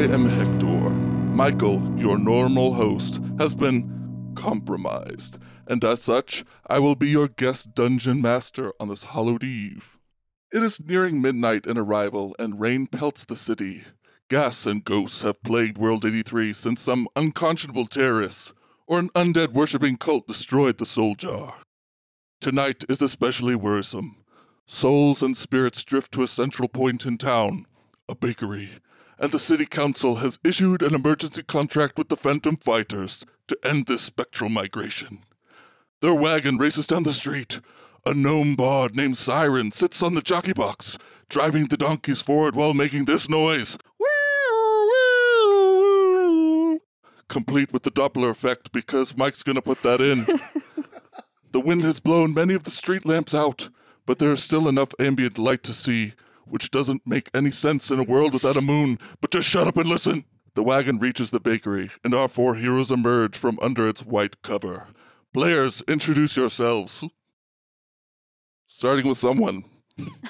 am Hector. Michael, your normal host, has been compromised, and as such, I will be your guest dungeon master on this hallowed eve. It is nearing midnight in arrival, and rain pelts the city. Gas and ghosts have plagued World 83 since some unconscionable terrorists or an undead-worshipping cult destroyed the Soul Jar. Tonight is especially worrisome. Souls and spirits drift to a central point in town, a bakery, and the city council has issued an emergency contract with the Phantom Fighters to end this spectral migration. Their wagon races down the street. A gnome bard named Siren sits on the jockey box, driving the donkeys forward while making this noise. Complete with the Doppler effect because Mike's gonna put that in. The wind has blown many of the street lamps out, but there is still enough ambient light to see, which doesn't make any sense in a world without a moon, but just shut up and listen. The wagon reaches the bakery, and our four heroes emerge from under its white cover. Players, introduce yourselves. Starting with someone.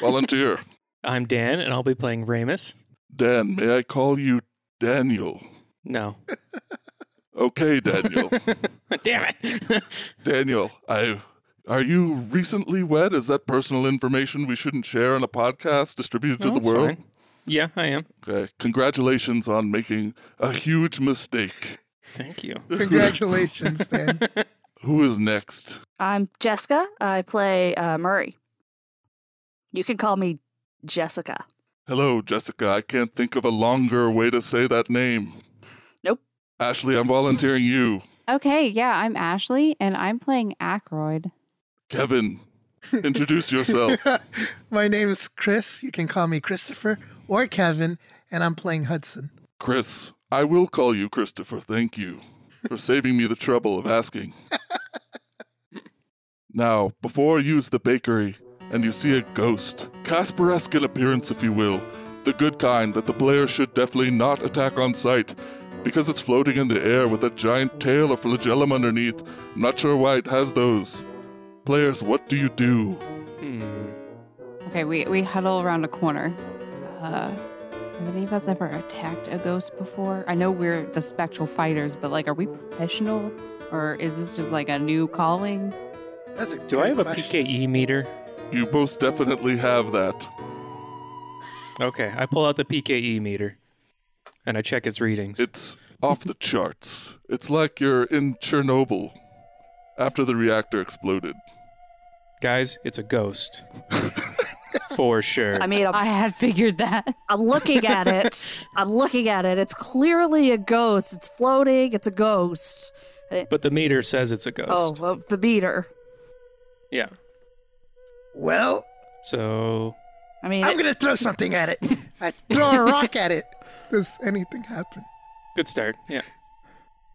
Volunteer. I'm Dan, and I'll be playing Ramus. Dan, may I call you Daniel? No. Okay, Daniel. Damn it. Daniel, are you recently wed? Is that personal information we shouldn't share on a podcast distributed to the world? Fine. Yeah, I am. Okay. Congratulations on making a huge mistake. Thank you. Congratulations, Dan. Who is next? I'm Jessica. I play Murray. You can call me Jessica. Hello, Jessica. I can't think of a longer way to say that name. Nope. Ashley, I'm volunteering you. Okay, yeah, I'm Ashley, and I'm playing Ackroyd. Kevin, introduce yourself. My name is Chris. You can call me Christopher or Kevin, and I'm playing Hudson. Chris, I will call you Christopher. Thank you for saving me the trouble of asking. Now, before you use the bakery and you see a ghost, Casper-esque in appearance if you will, the good kind that the player should definitely not attack on sight, because it's floating in the air with a giant tail or flagellum underneath. I'm not sure why it has those. Players, what do you do? Okay, we huddle around a corner. Have any of us ever attacked a ghost before? I know we're the spectral fighters, but are we professional? Or is this just a new calling? That's a Do I have question. a PKE meter? You most definitely have that. Okay, I pull out the PKE meter, and I check its readings. It's off the charts. It's like you're in Chernobyl after the reactor exploded. Guys, it's a ghost. For sure. I mean, I had figured that. I'm looking at it. It's clearly a ghost. It's floating. It's a ghost. But the meter says it's a ghost. Oh, of the meter. Yeah. Well, So, I mean, I'm going to throw something at it. I throw a rock at it. Does anything happen? good start. Yeah.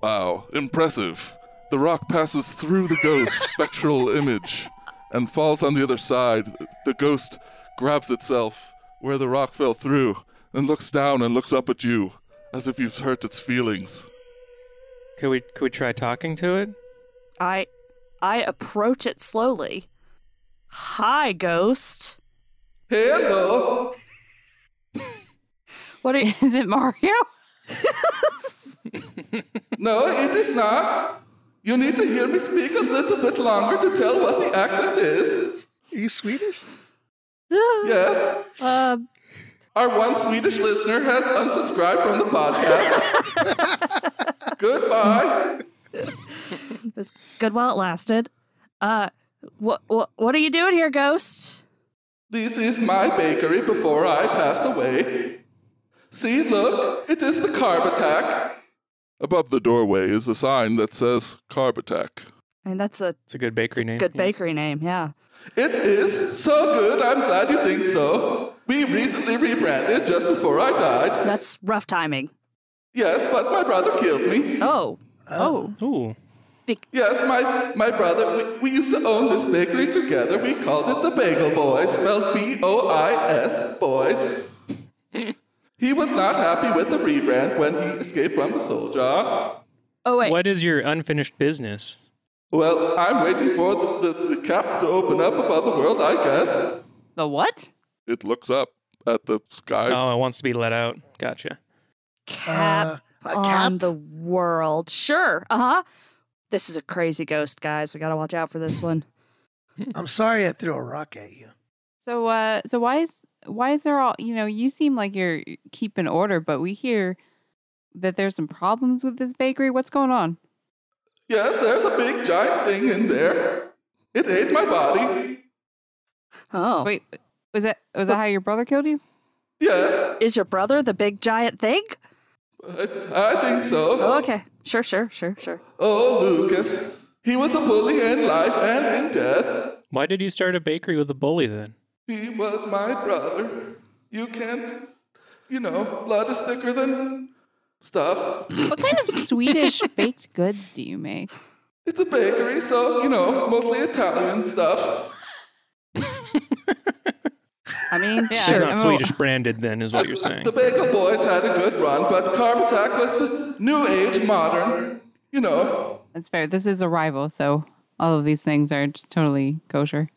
Wow, impressive. The rock passes through the ghost's spectral image and falls on the other side. The ghost grabs itself where the rock fell through and looks down and looks up at you as if you've hurt its feelings. Could we try talking to it? I approach it slowly. Hi, ghost. Hello. What are you? Is it Mario? No, it is not. You need to hear me speak a little bit longer to tell what the accent is. Are you Swedish? Yes. Our one Swedish listener has unsubscribed from the podcast. Goodbye. It was good while it lasted. What are you doing here, ghost? This is my bakery before I passed away. See, look, it is the Carb Attack. Above the doorway is a sign that says Carb Attack. I mean, that's a It's a good bakery name. good Yeah. bakery name, yeah. It is so good, I'm glad you think so. We recently rebranded just before I died. That's rough timing. Yes, but my brother killed me. Oh, Ooh. Yes, my brother, we used to own this bakery together. We called it the Bagel Boys, spelled B-O-I-S, boys. He was not happy with the rebrand when he escaped from the Soul Jar. oh wait. What is your unfinished business? Well, I'm waiting for the cap to open up above the world, I guess. The what? It looks up at the sky. Oh, it wants to be let out. Gotcha. cap a on cap? the world. Sure. This is a crazy ghost, guys. We gotta watch out for this one. I'm sorry I threw a rock at you. So why is there all, you seem like you're keeping order, but we hear that there's some problems with this bakery. What's going on? Yes, there's a big giant thing in there. It ate my body. Oh. Wait, was that how your brother killed you? Yes, Is your brother the big giant thing? I think so. Oh, okay. Sure. Oh, Lucas. He was a bully in life and in death. Why did you start a bakery with a bully then? He was my brother. You can't, blood is thicker than stuff. What kind of Swedish baked goods do you make? It's a bakery, so, mostly Italian stuff. I mean, Yeah, She's sure. not Swedish branded then, is what you're saying. The Bagel Boys had a good run, but Carb Attack was the new age modern, That's fair. This is a rival, so all of these things are just totally kosher.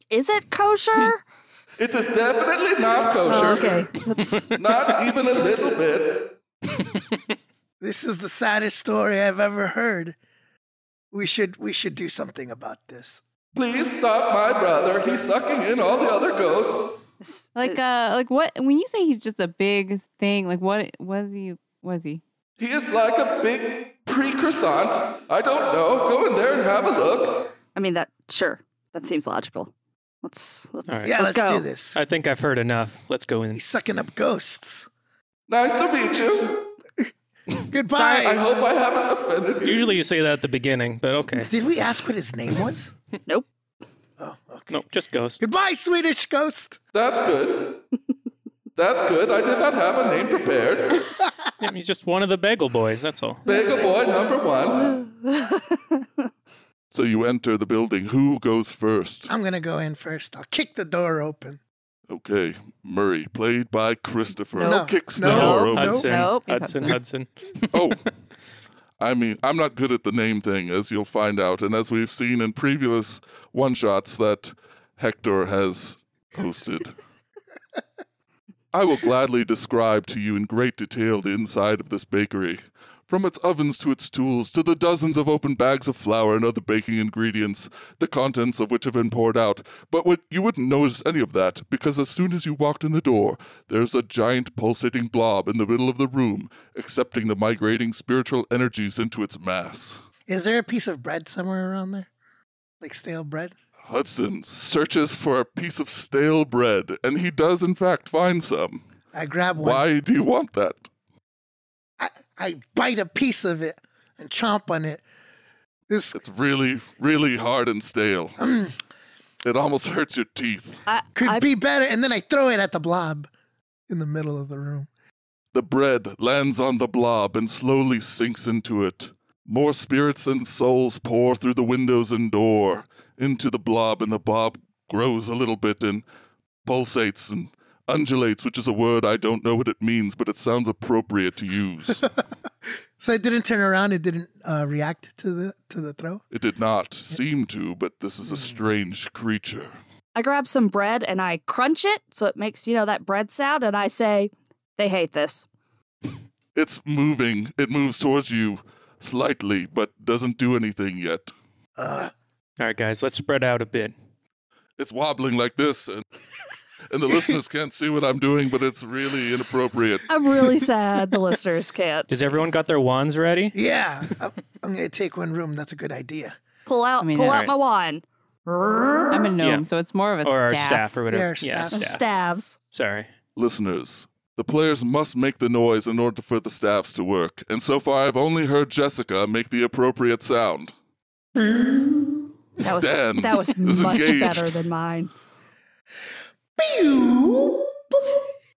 Is it kosher? It is definitely not kosher. Oh, okay. That's Not even a little bit. This is the saddest story I've ever heard. We should do something about this. Please stop my brother. He's sucking in all the other ghosts. Like what? When you say he's just a big thing, like what is he? He is like a big pre-croissant. I don't know. Go in there and have a look. I mean, that seems logical. Let's All right. Yeah, Let's let's go. do this. I think I've heard enough. Let's go in. He's sucking up ghosts. Nice to meet you. Goodbye. I hope I haven't offended you. Usually you say that at the beginning, but okay. Did we ask what his name was? Nope. Oh, okay. No, just ghost. Goodbye, Swedish ghost. That's good. That's good. I did not have a name prepared. Yeah, he's just one of the Bagel Boys, that's all. Bagel Boy number 1. So you enter the building. Who goes first? I'm gonna go in first. I'll kick the door open. Okay, Murray, played by Christopher, No. kicks No. the door Nope. open. Hudson. Nope. Hudson. Oh, I mean, I'm not good at the name thing, as you'll find out, and as we've seen in previous one-shots that Hector has hosted. I will gladly describe to you in great detail the inside of this bakery. From its ovens to its tools, to the dozens of open bags of flour and other baking ingredients, the contents of which have been poured out. But you wouldn't notice any of that, because as soon as you walked in the door, there's a giant pulsating blob in the middle of the room, accepting the migrating spiritual energies into its mass. Is there a piece of bread somewhere around there? Like stale bread? Hudson searches for a piece of stale bread, and he does in fact find some. I grab one. Why do you want that? I bite a piece of it and chomp on it. This It's really, really hard and stale. It almost hurts your teeth. could be better. And then I throw it at the blob in the middle of the room. The bread lands on the blob and slowly sinks into it. More spirits and souls pour through the windows and door into the blob, and the blob grows a little bit and pulsates and undulates, which is a word I don't know what it means, but it sounds appropriate to use. So it didn't turn around. It didn't react to the throw. It did not seem to, but this is a strange creature. I grab some bread and I crunch it so it makes, that bread sound, and I say, they hate this. It's moving. It moves towards you slightly, but doesn't do anything yet. All right, guys, let's spread out a bit. It's wobbling like this, and the listeners can't see what I'm doing, but it's really inappropriate. I'm really sad the listeners can't. Does everyone got their wands ready? Yeah, I'm gonna take one room. That's a good idea. Pull out alright. my wand. I'm a gnome, Yeah. so it's more of a Or our staff. staff or whatever. Yeah, our staff. staff. Staves. Sorry. Listeners, the players must make the noise in order for the staffs to work, and so far I've only heard Jessica make the appropriate sound. That was is much engaged. better than mine.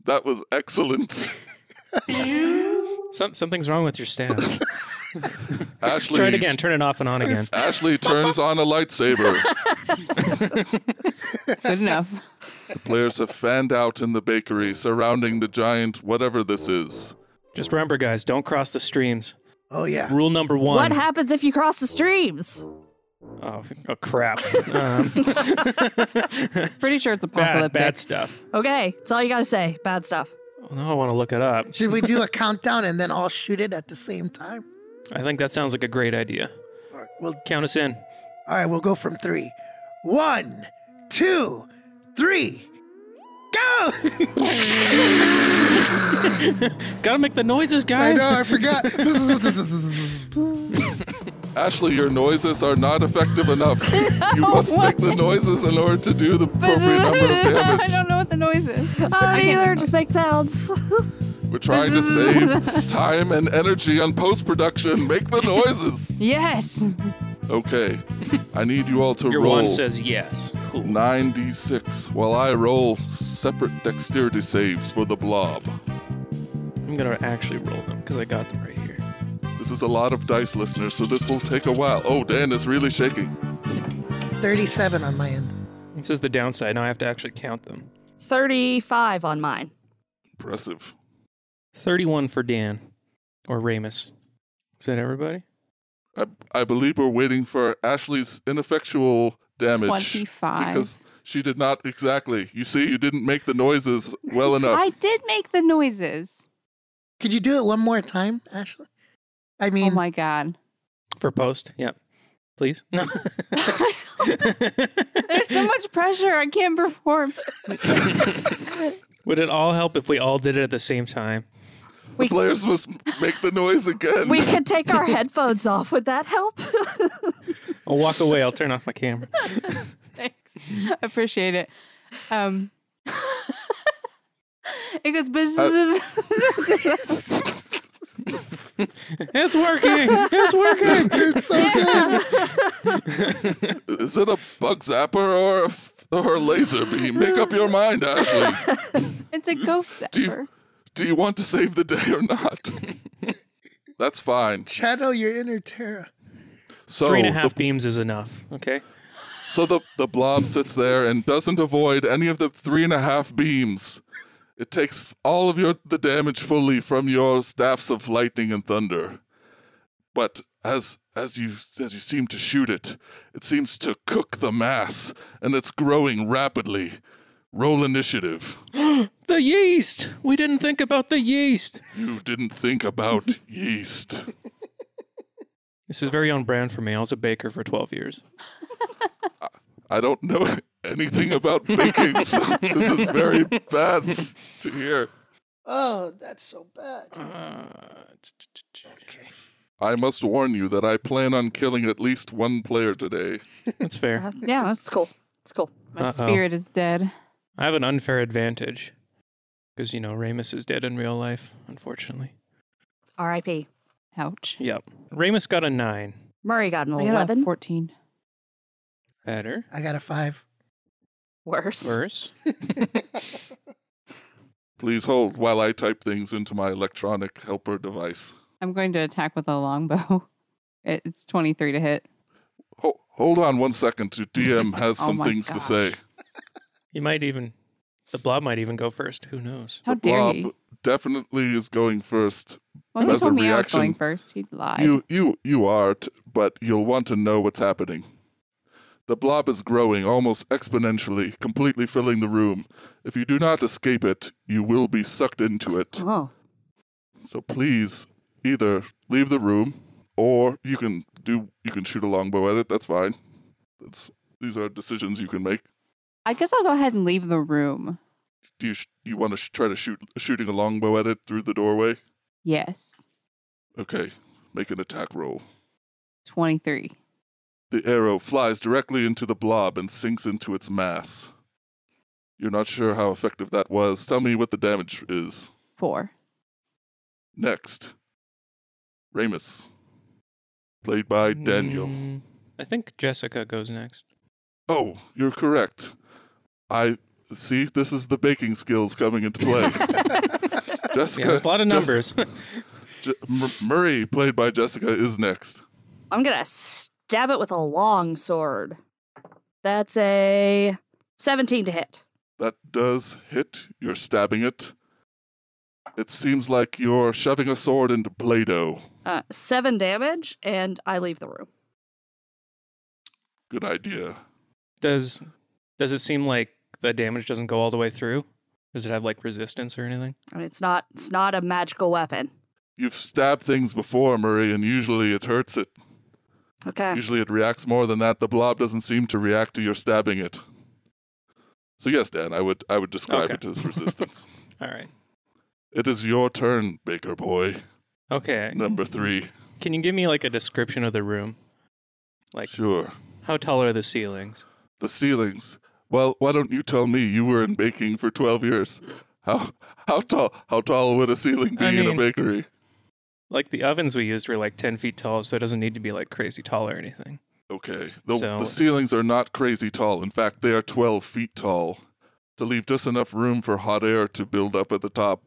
That was excellent. Something's wrong with your staff. Ashley, Try it again. Turn it off and on again. Ashley turns on a lightsaber. Good enough. The players have fanned out in the bakery surrounding the giant whatever this is. Just remember, guys, don't cross the streams. Oh yeah. Rule number 1. What happens if you cross the streams? Oh crap. Pretty sure it's apocalyptic. Bad stuff. Okay, that's all you gotta say. Bad stuff. Now I want to look it up. Should we do a countdown and then all shoot it at the same time? I think that sounds like a great idea. All right, we'll Count us in. We'll go from 3. 1, 2, 3, go! Gotta make the noises, I guys. know, I forgot. Ashley, your noises are not effective enough. You must make the noises in order to do the appropriate number of damage. I don't know what the noise is. Either just make sounds. We're trying to save time and energy on post-production. Make the noises. Yes. Okay. I need you all to Your roll one says yes. Cool. 9d6 while I roll separate dexterity saves for the blob. I'm gonna actually roll them because I got them right here. This is a lot of dice, listeners, so this will take a while. Oh, Dan is really shaking. 37 on my end. This is the downside. Now I have to actually count them. 35 on mine. Impressive. 31 for Dan or Ramus. Is that everybody? I believe we're waiting for Ashley's ineffectual damage. 25. Because she did not exactly. You see, you didn't make the noises well enough. I did make the noises. Could you do it one more time, Ashley? I Oh mean, my god. For post? Yeah. Please? No. There's so much pressure. I can't perform. Would it all help if we all did it at the same time? The players must make the noise again. We could take our headphones off. Would that help? I'll walk away. I'll turn off my camera. Thanks. I appreciate it. It goes It's working. It's working. it's so good. Is it a bug zapper or a laser beam? Make up your mind, Ashley. It's a ghost zapper. Do you want to save the day or not? That's fine. Channel your inner Terra. So 3.5 beams is enough. Okay. So the blob sits there and doesn't avoid any of the 3.5 beams. It takes all of the damage fully from your staffs of lightning and thunder. But as you seem to shoot it, it seems to cook the mass, and it's growing rapidly. Roll initiative. The yeast. We didn't think about the yeast. You didn't think about yeast. This is very on brand for me. I was a baker for 12 years. I don't know anything about baking, so this is very bad to hear. Oh, that's so bad. Okay. I must warn you that I plan on killing at least one player today. That's fair. Yeah, that's cool. It's cool. My spirit is dead. I have an unfair advantage. Because, Ramus is dead in real life, unfortunately. R.I.P. Ouch. Yep. Ramus got a 9. Murray got an I got a 11. 14. Better. I got a 5. Worse. Worse. Please hold while I type things into my electronic helper device. I'm going to attack with a longbow. It's 23 to hit. Hold on 1 second. The DM has Oh some my things to gosh. say. The blob might even go first. Who knows? How The dare blob he? definitely is going first. Well, he as a told me I was reaction, going first. He'd lie. You are, but you'll want to know what's happening. The blob is growing almost exponentially, completely filling the room. If you do not escape it, you will be sucked into it. Oh. So please, either leave the room, or you can shoot a longbow at it. That's fine. These are decisions you can make. I guess I'll go ahead and leave the room. Do you want to try to shooting a longbow at it through the doorway? Yes. Okay, make an attack roll. 23. The arrow flies directly into the blob and sinks into its mass. You're not sure how effective that was. Tell me what the damage is. 4. Next, Ramus, played by Daniel. I think Jessica goes next. Oh, you're correct. I see. This is the baking skills coming into play. Jessica. Yeah, there's a lot of numbers. Murray, played by Jessica, is next. I'm going to stab it with a long sword. That's a 17 to hit. That does hit. You're stabbing it. It seems like you're shoving a sword into Play-Doh. 7 damage, and I leave the room. Good idea. Does it seem like the damage doesn't go all the way through? Does it have like resistance or anything? I mean, it's not a magical weapon. You've stabbed things before, Murray, and usually it hurts it. Okay. Usually it reacts more than that. The blob doesn't seem to react to your stabbing it. So yes, Dan, I would describe Okay. it as resistance. All right. It is your turn, Baker Boy. Okay. Number 3. Can you give me like a description of the room? Like, Sure. how tall are the ceilings? The ceilings. Well, why don't you tell me? You were in baking for 12 years. How tall would a ceiling be I in a mean- bakery? Like the ovens we used were like 10 feet tall, so it doesn't need to be like crazy tall or anything. Okay. The So- ceilings are not crazy tall. In fact, they are 12 feet tall. To leave just enough room for hot air to build up at the top.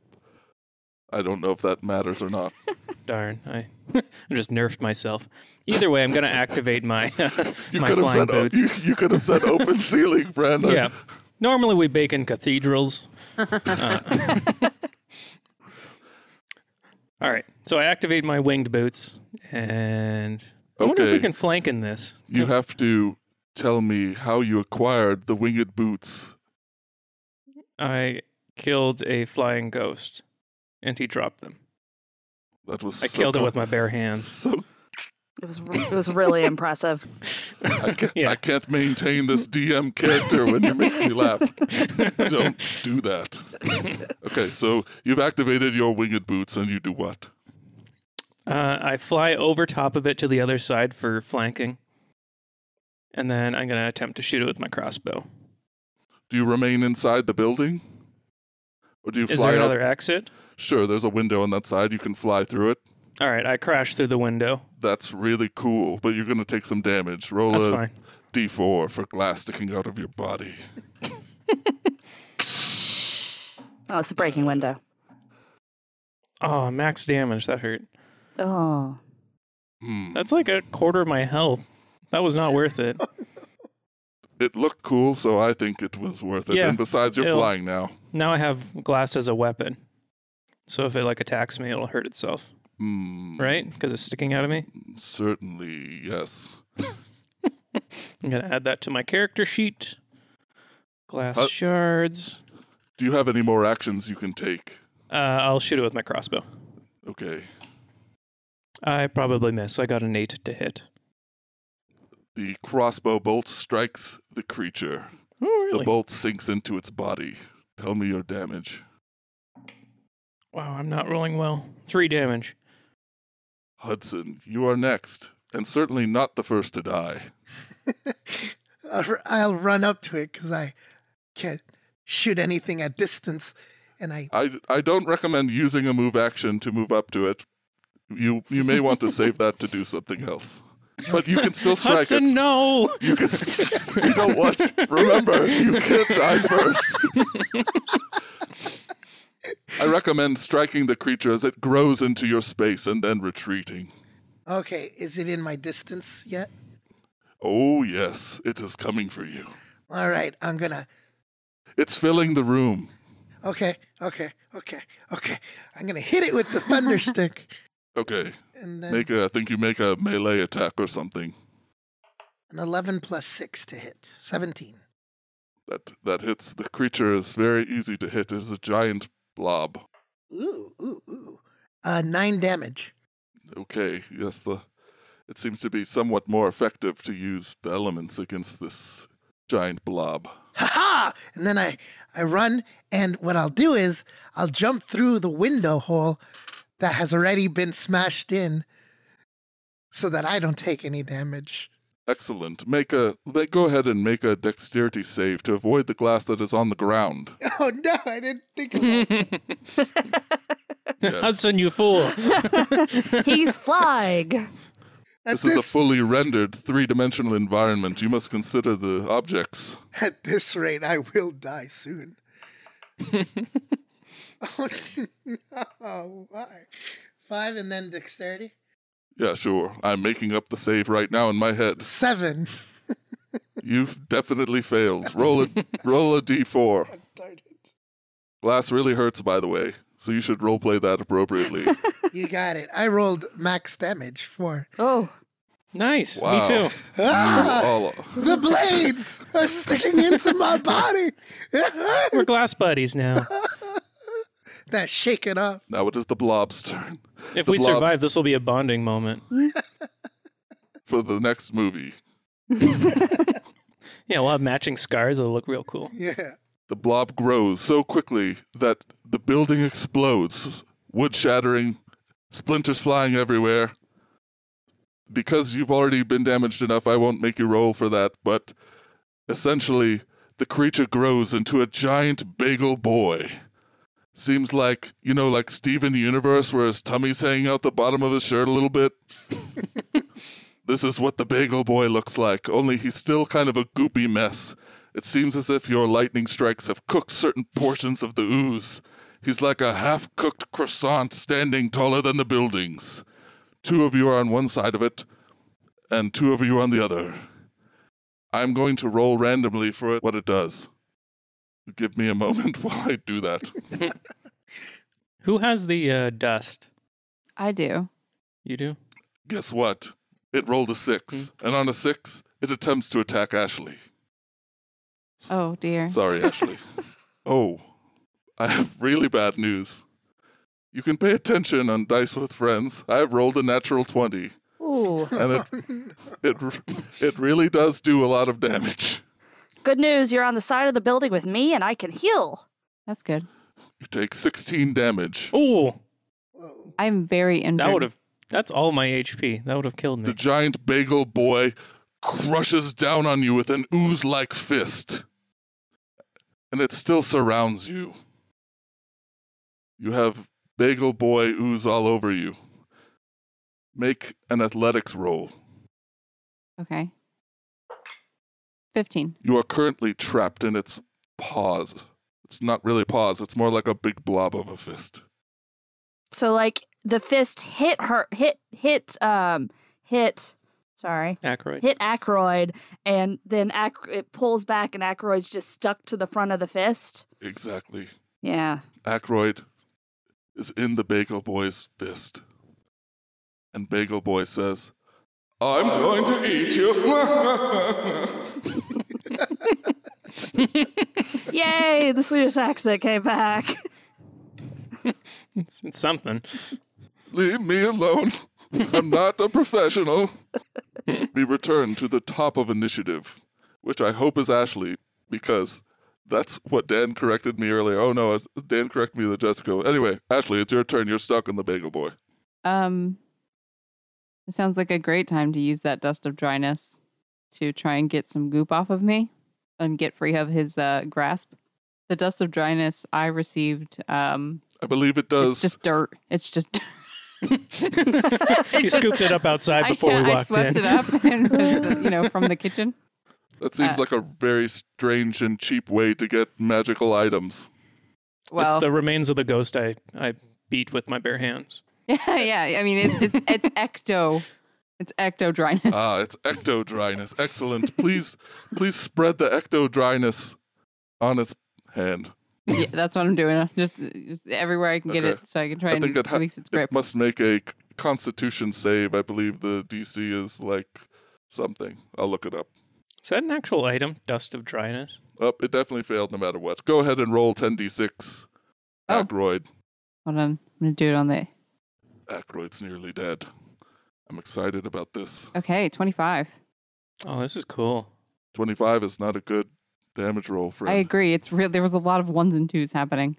I don't know if that matters or not. Darn, I just nerfed myself. Either way, I'm going to activate my You my could have flying said boots. you could have said open ceiling, Brandon. Yeah. Normally we bake in cathedrals. All right. So I activate my winged boots, and I wonder if we Okay. can flank in this. You have to tell me how you acquired the winged boots. I killed a flying ghost, and he dropped them. That was I killed it with my bare hands. So It was really impressive. Yeah. I can't maintain this DM character when you make me laugh. Don't do that. Okay, so you've activated your winged boots and you do what? I fly over top of it to the other side for flanking, and then I'm going to attempt to shoot it with my crossbow. Do you remain inside the building? Or do you Is fly there out? another exit? Sure, there's a window on that side. You can fly through it. All right, I crash through the window. That's really cool, but you're going to take some damage. Roll That's a fine. D4 for glass sticking out of your body. Oh, it's a breaking window. Oh, max damage. That hurt. Oh. That's like a quarter of my health. That was not worth it. It looked cool, so I think it was worth it. Yeah, And besides, you're it'll- flying now. Now I have glass as a weapon. So if it like attacks me, it'll hurt itself. Right? Because it's sticking out of me. Certainly, yes. I'm going to add that to my character sheet. Glass Uh, shards. Do you have any more actions you can take? I'll shoot it with my crossbow. Okay. I probably miss. I got an 8 to hit. The crossbow bolt strikes the creature. Oh, The really? bolt sinks into its body. Tell me your damage. Wow, I'm not rolling well. 3 damage. Hudson, you are next, and certainly not the first to die. I'll run up to it because I can't shoot anything at distance. And I don't recommend using a move action to move up to it. You may want to save that to do something else. But you can still strike Hudson, it. no! You can. You know what? Remember, you can't die first. I recommend striking the creature as it grows into your space and then retreating. Okay, is it in my distance yet? Oh, yes, it is coming for you. All right, I'm gonna. It's filling the room. Okay. I'm gonna hit it with the thunder stick, Okay, and then I think you make a melee attack or something. an 11 plus 6 to hit, 17. That hits. The creature is very easy to hit. It is a giant blob. Ooh. 9 damage. Okay, yes, it seems to be somewhat more effective to use the elements against this giant blob. Ha ha! And then I run, and what I'll do is I'll jump through the window hole that has already been smashed in, so that I don't take any damage. Excellent. Go ahead and make a dexterity save to avoid the glass that is on the ground. Oh no, I didn't think of that. Yes. Hudson, you fool. He's flying. At This is a fully rendered three-dimensional environment. You must consider the objects. At this rate, I will die soon. Oh no! Why? 5 and then dexterity. Yeah, sure. I'm making up the save right now in my head. 7. You've definitely failed. Roll a d4. Darn it. Glass really hurts, by the way, so you should roleplay that appropriately. You got it. I rolled max damage for. Oh. Nice. Wow. Me too. All- The blades are sticking into my body. It hurts. We're glass buddies now. That shake it up. now it is the blob's turn. If The we blobs survive, this will be a bonding moment. for the next movie. Yeah, we'll have matching scars. It'll look real cool. Yeah. The blob grows so quickly that the building explodes, wood shattering, splinters flying everywhere. Because you've already been damaged enough, I won't make you roll for that, but essentially, the creature grows into a giant bagel boy. Seems like, like Steven Universe, where his tummy's hanging out the bottom of his shirt a little bit. This is what the bagel boy looks like, only he's still kind of a goopy mess. It seems as if your lightning strikes have cooked certain portions of the ooze. He's like a half-cooked croissant standing taller than the buildings. 2 of you are on one side of it, and 2 of you on the other. I'm going to roll randomly for what it does. Give me a moment while I do that. Who has the dust? I do. You do? Guess what? It rolled a 6, and on a 6, it attempts to attack Ashley. Oh, dear. Sorry, Ashley. Oh, I have really bad news. You can pay attention on Dice with Friends. I have rolled a natural 20, Ooh. and it really does do a lot of damage. Good news, you're on the side of the building with me and I can heal. That's good. You take 16 damage. Oh, I'm very injured. that's all my HP. That would have killed The me. giant bagel boy crushes down on you with an ooze-like fist, and it still surrounds you. You have bagel boy ooze all over you. Make an athletics roll. Okay. 15. You are currently trapped in its paws. It's not really paws, it's more like a big blob of a fist. So like the fist hit Ackroyd, and then it pulls back and Ackroyd's just stuck to the front of the fist. Exactly. Yeah. Ackroyd is in the bagel boy's fist. And bagel boy says, I'm going to eat you. Yay, the Swedish accent came back. It's something. Leave me alone. I'm not a professional. We return to the top of initiative, which I hope is Ashley, because that's what Dan corrected me earlier. Oh no, Dan corrected me with Jessica. Anyway, Ashley, it's your turn. You're stuck in the bagel boy. It sounds like a great time to use that dust of dryness to try and get some goop off of me and get free of his grasp. The dust of dryness I received, I believe it does. it's just dirt. It's just You scooped it up outside before we I walked swept in. it up, and, from the kitchen. That seems like a very strange and cheap way to get magical items. Well, It's the remains of the ghost I beat with my bare hands. yeah. I mean, it's ecto. It's ecto dryness. It's ecto dryness. Excellent. Please spread the ecto dryness on its hand. Yeah, that's what I'm doing. Just everywhere I can get Okay. it, so I can try I and think release its grip. it must make a Constitution save. I believe the DC is like something. I'll look it up. Is that an actual item? Dust of dryness? Oh, it definitely failed no matter what. Go ahead and roll 10d6. Oh. Ackroyd. Hold on, I'm gonna do it on the. Ackroyd's nearly dead. I'm excited about this. Okay, 25. Oh, this is cool. 25 is not a good damage roll for I him. agree. It's real. There was a lot of 1s and 2s happening.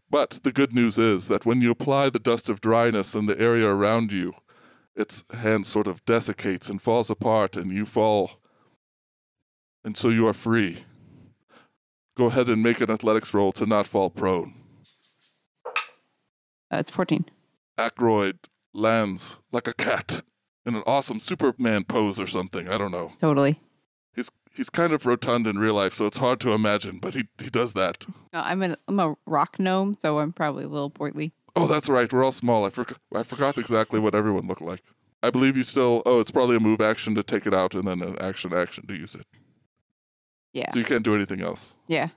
But the good news is that when you apply the dust of dryness in the area around you, its hand sort of desiccates and falls apart, and you fall. And so you are free. Go ahead and make an athletics roll to not fall prone. It's 14. Ackroyd lands like a cat in an awesome Superman pose or something. I don't know. Totally. He's kind of rotund in real life, so it's hard to imagine, but he does that. I'm a rock gnome, so I'm probably a little portly. Oh, that's right. We're all small. I forgot exactly what everyone looked like. I believe you still... Oh, it's probably a move action to take it out and then an action to use it. Yeah. So you can't do anything else. Yeah.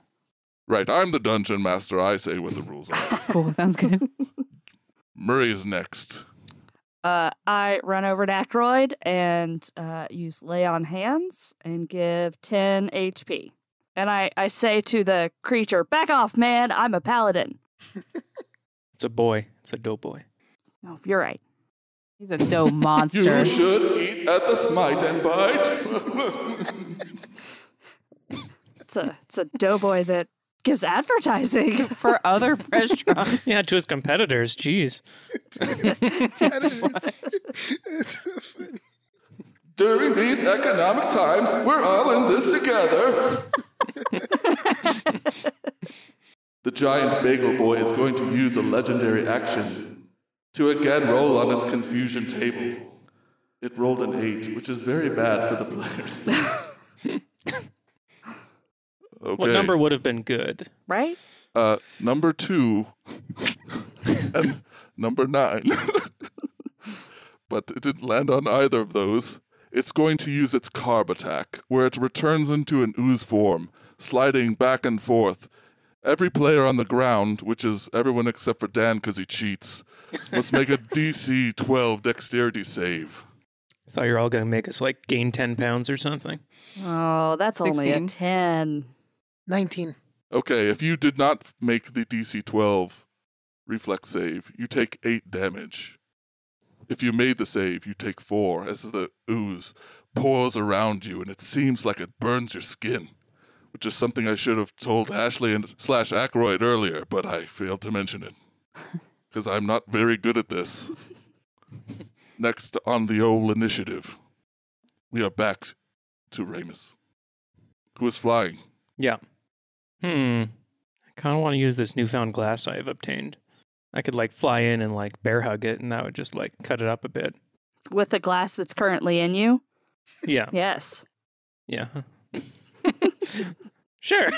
Right. I'm the dungeon master. I say what the rules are. Cool. Sounds good. Murray is next. I run over to Ackroyd and use Lay on Hands and give 10 HP. And I say to the creature, back off, man, I'm a paladin. It's a boy. It's a doughboy. No, you're right. He's a dough monster. You should eat at the smite and bite. It's a doughboy that gives advertising. For other restaurants. Yeah, to his competitors. Jeez. During these economic times, we're all in this together. The giant bagel boy is going to use a legendary action to again roll on its confusion table. It rolled an 8, which is very bad for the players. Okay. What number would have been good? Right? Number 2 and number 9. But it didn't land on either of those. It's going to use its carb attack, where it returns into an ooze form, sliding back and forth. Every player on the ground, which is everyone except for Dan because he cheats, must make a DC 12 dexterity save. I thought you were all going to make us like gain 10 pounds or something. Oh, that's only a 16. 10. 19. Okay, if you did not make the DC 12 reflex save, you take 8 damage. If you made the save, you take 4 as the ooze pours around you and it seems like it burns your skin, which is something I should have told Ashley and / Ackroyd earlier, but I failed to mention it because I'm not very good at this. Next on the old initiative, we are back to Ramus, who is flying. Yeah. I kind of want to use this newfound glass I've obtained. I could like fly in and like bear hug it, and that would just like cut it up a bit. With the glass that's currently in you? Yeah. Yes. Yeah. Sure.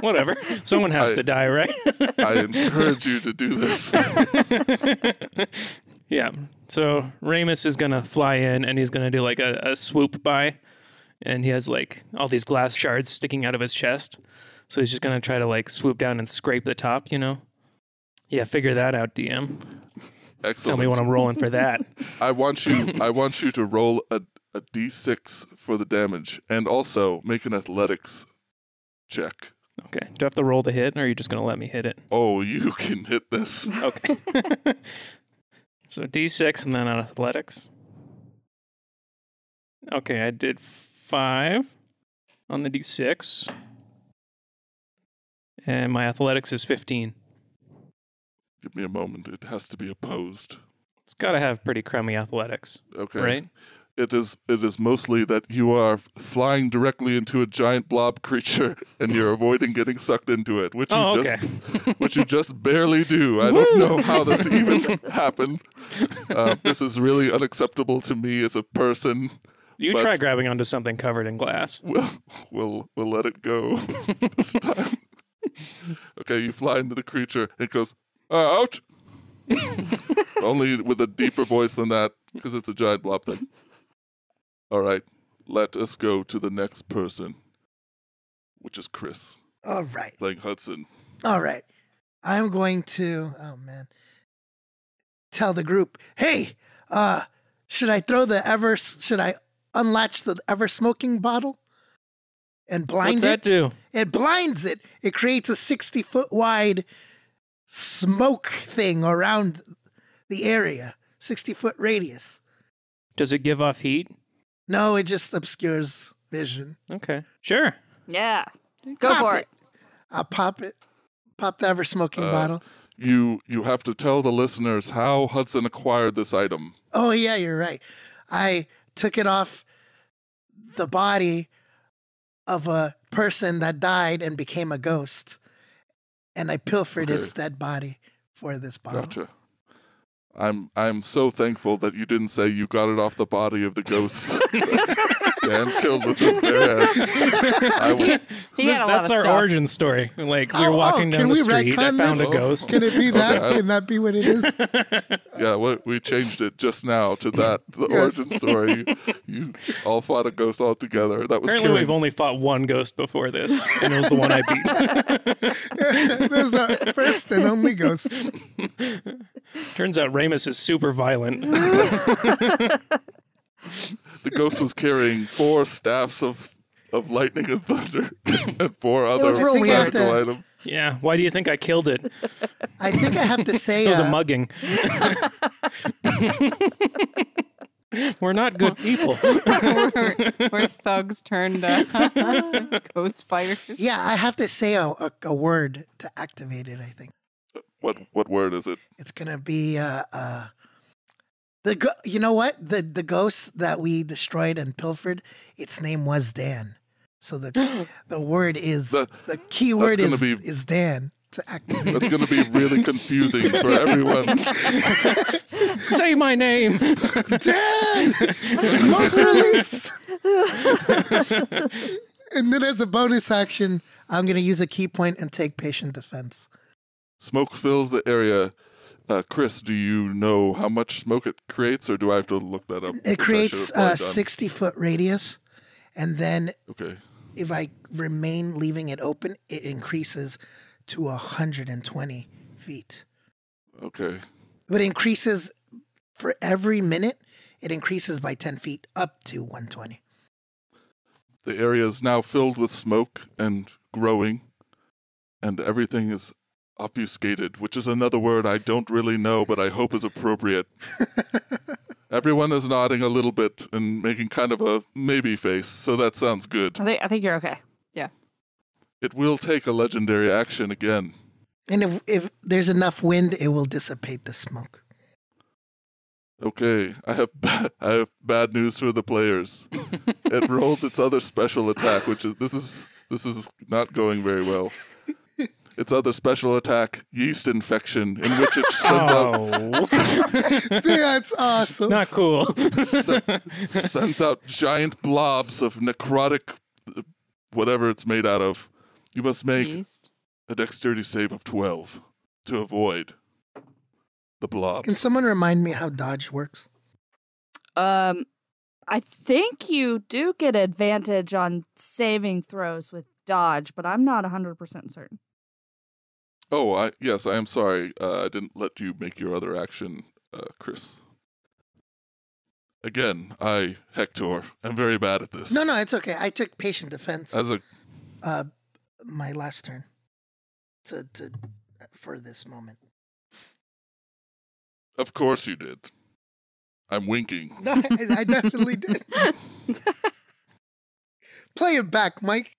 Whatever. Someone has to die, right? I encourage you to do this. Yeah. So Ramus is going to fly in and he's going to do like a swoop by. And he has like all these glass shards sticking out of his chest. So he's just going to try to like swoop down and scrape the top, you know? Yeah, figure that out, DM. Excellent. Tell me when I'm rolling for that. I want you to roll a d6 for the damage and also make an athletics check. Okay. Do I have to roll to hit or are you just going to let me hit it? Oh, you can hit this. Okay. So D6 and then on athletics. Okay, I did 5 on the D6. And my athletics is 15. Give me a moment. It has to be opposed. It's got to have pretty crummy athletics, Okay. right? It is mostly that you are flying directly into a giant blob creature and you're avoiding getting sucked into it, which you just barely do. I don't know how this even happened. This is really unacceptable to me as a person. You but try grabbing onto something covered in glass. We'll let it go this time. Okay, you fly into the creature. It goes, ouch! Only with a deeper voice than that, because it's a giant blob thing. All right, let us go to the next person, which is Chris, All right. playing Hudson. All right. I'm going to, tell the group, hey, should I unlatch the ever smoking bottle and blind What's that it? do? It blinds it. It creates a 60-foot wide smoke thing around the area, 60-foot radius. Does it give off heat? No, it just obscures vision. Okay. Sure. Yeah. Go Pop for it. I'll pop it. Pop the ever smoking bottle. You have to tell the listeners how Hudson acquired this item. Oh, yeah, you're right. I took it off the body of a person that died and became a ghost. And I pilfered its dead body for this bottle. Gotcha. I'm so thankful that you didn't say you got it off the body of the ghost. Dan killed with his bare head. He had a lot That's of our stuff. origin story. Like, we were walking down can the we street, I retcon found this? a ghost. Can it be that? Okay. Can that be what it is? Yeah, we changed it just now to that. The Yes. origin story. You all fought a ghost all together. That was Apparently, Kieran. we've only fought one ghost before this, and it was the one I beat. This is our first and only ghost. Turns out Ramus is super violent. The ghost was carrying 4 staffs of lightning and thunder and 4 other was real practical weird. items. Yeah, why do you think I killed it? I think I have to say, It was a mugging. We're not good people. we're thugs turned ghost fighters. yeah, I have to say a word to activate it. I think What word is it? it's gonna be you know what, the ghost that we destroyed and pilfered, its name was Dan. So the word is the key word that's gonna is Dan to activate. That's going to be really confusing for everyone. Say my name. Dan, smoke release. And then as a bonus action, I'm gonna use a key point and take patient defense. Smoke fills the area. Chris, do you know how much smoke it creates, or do I have to look that up? It creates a 60-foot radius, and then Okay. if I remain leaving it open, it increases to 120 feet. Okay. But it increases for every minute. It increases by 10 feet up to 120. The area is now filled with smoke and growing, and everything is obfuscated, which is another word I don't really know, but I hope is appropriate. Everyone is nodding a little bit and making kind of a maybe face, so that sounds good. I think you're okay. It will take a legendary action again. And if there's enough wind, it will dissipate the smoke. Okay, I have bad news for the players. It rolled its other special attack, which is this is not going very well. Its other special attack, yeast infection, in which it sends out Oh, That's awesome. not cool. sends out giant blobs of necrotic whatever it's made out of. You must make Yeast. a dexterity save of 12 to avoid the blob. Can someone remind me how dodge works? I think you do get advantage on saving throws with dodge, but I'm not 100% certain. Oh, yes, I am sorry. I didn't let you make your other action, Chris. Again, Hector, am very bad at this. No, it's okay. I took patient defense As a my last turn to for this moment. Of course you did. I'm winking. No, I definitely did. Play it back, Mike.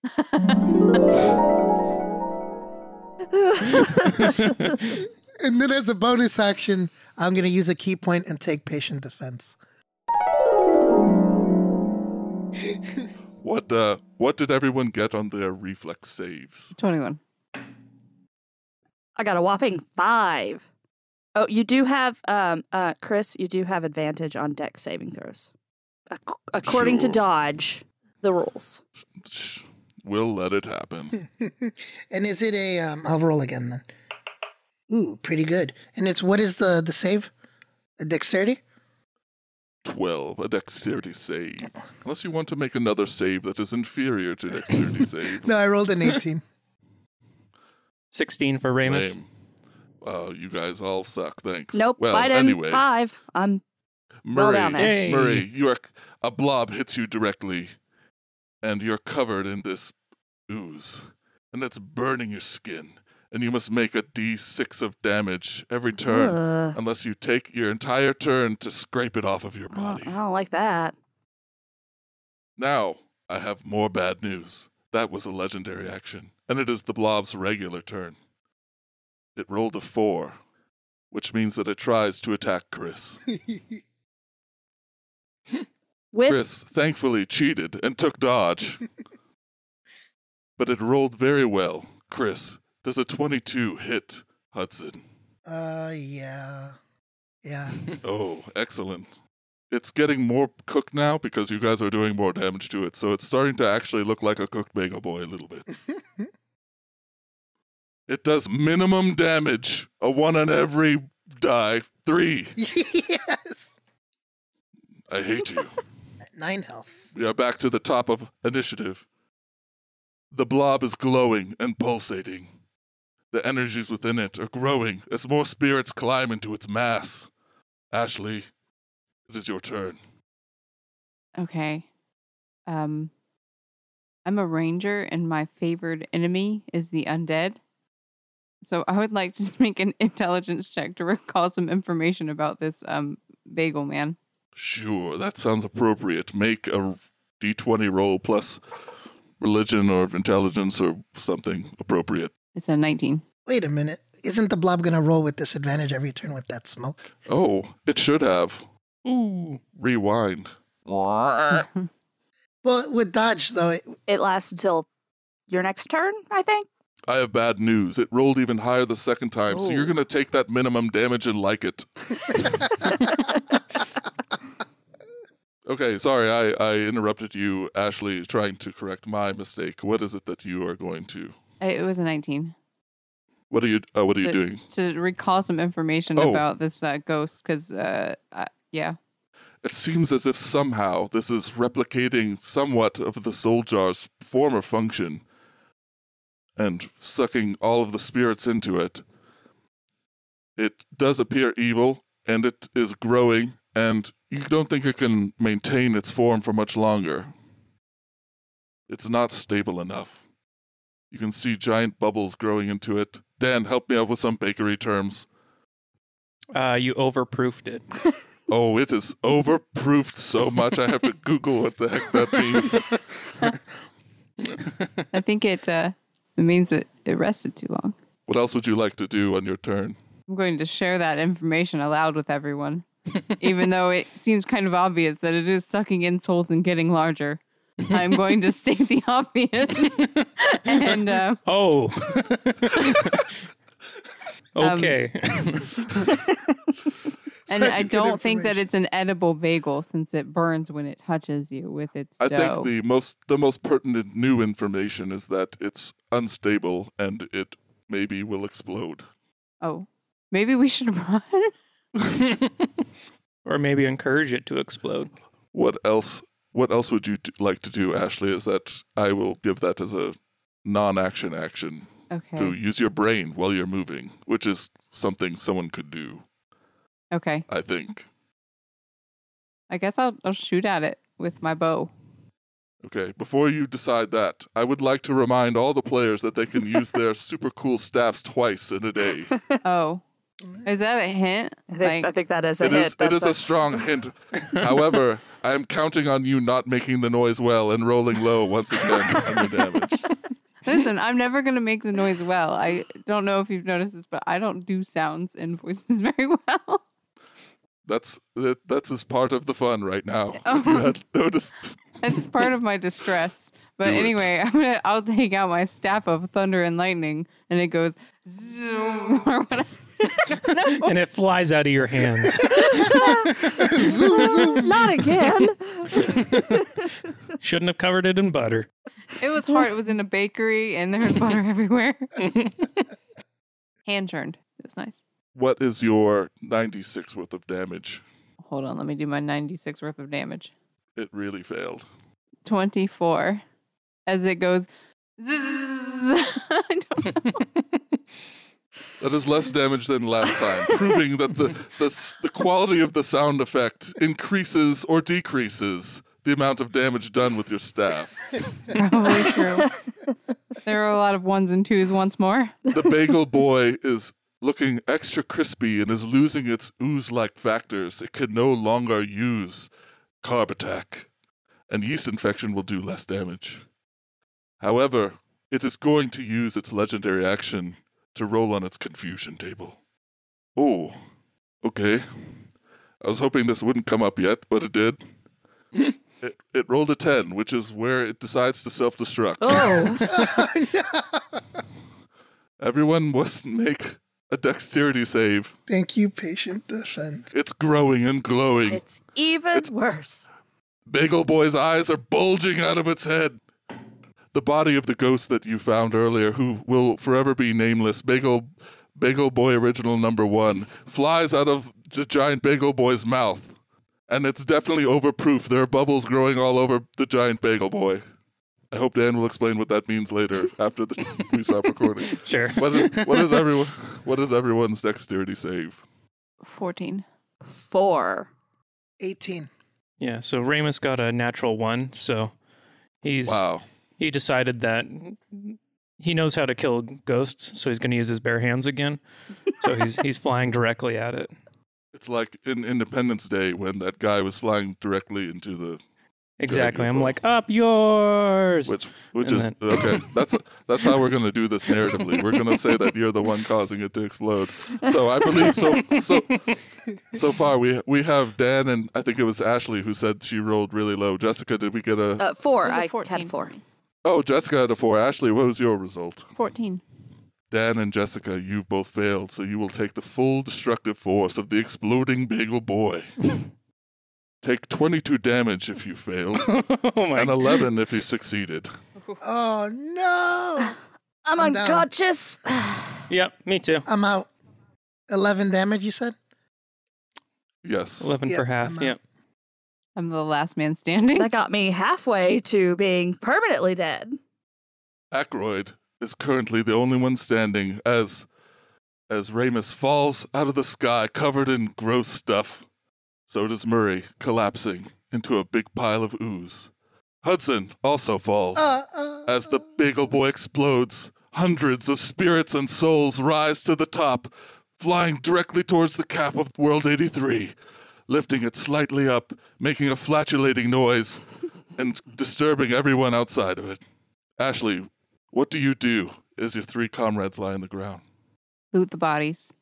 And then as a bonus action, I'm going to use a key point and take patient defense. What did everyone get on their reflex saves? 21. I got a whopping 5. Oh, you do have, Chris, you do have advantage on dex saving throws. According to Sure. dodge, the rules. We'll let it happen. And is it a, I'll roll again then. Ooh, pretty good. And it's, what is the save? A dexterity? 12, a dexterity save. Unless you want to make another save that is inferior to dexterity save. No, I rolled an 18. 16 for Ramus. Lame. You guys all suck, thanks. Nope, Well, Biden, anyway, 5. I'm well Murray, down there. Hey. Murray, a blob hits you directly, and you're covered in this ooze, and it's burning your skin, and you must make a d6 of damage every turn, Ugh. unless you take your entire turn to scrape it off of your body. I don't like that. Now, I have more bad news. That was a legendary action, and it is the blob's regular turn. It rolled a 4, which means that it tries to attack Chris. With Chris thankfully cheated and took dodge. But it rolled very well. Chris, does a 22 hit Hudson? Yeah. Yeah. Oh, excellent. It's getting more cooked now because you guys are doing more damage to it, so it's starting to actually look like a cooked bagel boy a little bit. It does minimum damage. A 1 on every die. 3. Yes. I hate you. 9 health. We are back to the top of initiative. The blob is glowing and pulsating. The energies within it are growing as more spirits climb into its mass. Ashley, it is your turn. Okay. I'm a ranger, and my favored enemy is the undead. So I would like to make an intelligence check to recall some information about this bagel man. Sure, that sounds appropriate. Make a d20 roll plus religion or intelligence or something appropriate. It's a 19. Wait a minute. Isn't the blob going to roll with disadvantage every turn with that smoke? Oh, it should have. Ooh. Rewind. Well, with dodge, though, It lasts until your next turn, I think. I have bad news. It rolled even higher the second time, so you're Oh. going to take that minimum damage and like it. Okay, sorry, I interrupted you, Ashley, trying to correct my mistake. What is it that you are going to... It was a 19. What are you doing? To recall some information Oh. about this ghost, because, yeah. It seems as if somehow this is replicating somewhat of the soul jar's former function and sucking all of the spirits into it. It does appear evil, and it is growing, and you don't think it can maintain its form for much longer. It's not stable enough. You can see giant bubbles growing into it. Dan, help me out with some bakery terms. You overproofed it. Oh, it is overproofed so much I have to Google what the heck that means. I think it means it rested too long. What else would you like to do on your turn? I'm going to share that information aloud with everyone, even though it seems kind of obvious that it is sucking in souls and getting larger. I'm going to state the obvious. And Oh. Okay. and Such I good don't think that information. it's an edible bagel since it burns when it touches you with its I dough. think the most pertinent new information is that it's unstable and it maybe will explode. Oh, maybe we should run. Or maybe encourage it to explode. What else would you like to do, Ashley? Is that I will give that as a non-action action Okay. to use your brain while you're moving, which is something someone could do, Okay. I think. I guess I'll shoot at it with my bow. Okay, before you decide that, I would like to remind all the players that they can use their super cool staffs twice in a day. Oh, is that a hint? I think that is a It hit. is That's a strong hint. However, I am counting on you not making the noise well and rolling low once again on your damage. Listen, I'm never going to make the noise well. I don't know if you've noticed this, but I don't do sounds and voices very well. That's as part of the fun right now. Oh. If you had noticed. It's part of my distress. But Do it. anyway, I'll take out my staff of thunder and lightning, and it goes zoom or whatever. No. And it flies out of your hands. zoom, zoom. Not again. Shouldn't have covered it in butter. It was hard. It was in a bakery, and there was butter everywhere. Hand churned. It was nice. What is your 96 worth of damage? Hold on, let me do my 96 worth of damage. It really failed. 24. As it goes. Zzz. I don't know. That is less damage than last time, proving that the quality of the sound effect increases or decreases the amount of damage done with your staff. Probably true. There are a lot of ones and twos once more. The bagel boy is looking extra crispy and is losing its ooze-like factors. It can no longer use carb attack, and yeast infection will do less damage. However, it is going to use its legendary action to roll on its confusion table. Oh, okay. I was hoping this wouldn't come up yet, but it did. It rolled a 10, which is where it decides to self-destruct. Oh. Everyone must make a dexterity save. Thank you, patient defense. It's growing and glowing. It's even worse. Bagel Boy's eyes are bulging out of its head. The body of the ghost that you found earlier, who will forever be nameless, Bagel Boy Original Number 1, flies out of the giant Bagel Boy's mouth. And it's definitely overproof. There are bubbles growing all over the giant Bagel Boy. I hope Dan will explain what that means later after we stop recording. Sure. What is everyone's dexterity save? 14. 4. 18. Yeah, so Ramus got a natural 1, so Wow. he decided that he knows how to kill ghosts, so he's going to use his bare hands again. So he's flying directly at it. It's like in Independence Day when that guy was flying directly into the Exactly. I'm UFO. like, up yours. which And is then- okay. That's how we're going to do this narratively. We're going to say that you're the one causing it to explode. So I believe so far we have Dan and I think it was Ashley who said she rolled really low. Jessica, did we get a 4. It was a I 14 had 4. for me. Oh, Jessica had a 4. Ashley, what was your result? 14. Dan and Jessica, you both failed, so you will take the full destructive force of the exploding bagel boy. Take 22 damage if you failed, Oh my and 11 if you succeeded. Oh, no. I'm I'm down. unconscious. Yep, me too. I'm out. 11 damage, you said? Yes. 11 Yep, for half. I'm out. Yep. I'm the last man standing. That got me halfway to being permanently dead. Ackroyd is currently the only one standing as Ramus falls out of the sky covered in gross stuff. So does Murray, collapsing into a big pile of ooze. Hudson also falls. As the bagel boy explodes, hundreds of spirits and souls rise to the top, flying directly towards the cap of World 83, lifting it slightly up, making a flatulating noise, and disturbing everyone outside of it. Ashley, what do you do as your 3 comrades lie on the ground? Loot the bodies.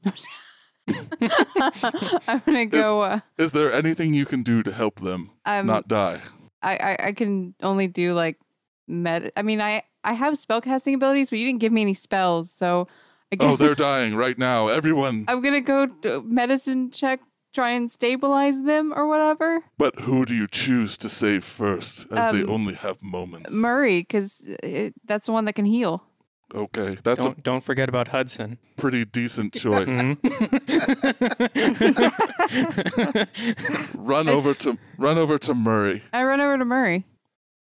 I'm gonna go. Is there anything you can do to help them not die? I can only do like I mean, I have spellcasting abilities, but you didn't give me any spells, so I guess Oh, they're dying right now. Everyone. I'm gonna go do medicine check, try and stabilize them or whatever. But who do you choose to save first, as they Um, only have moments? Murray, because that's the one that can heal. Okay, that's Don't forget about Hudson. a pretty decent choice. Mhm. Run over to Murray. I run over to Murray.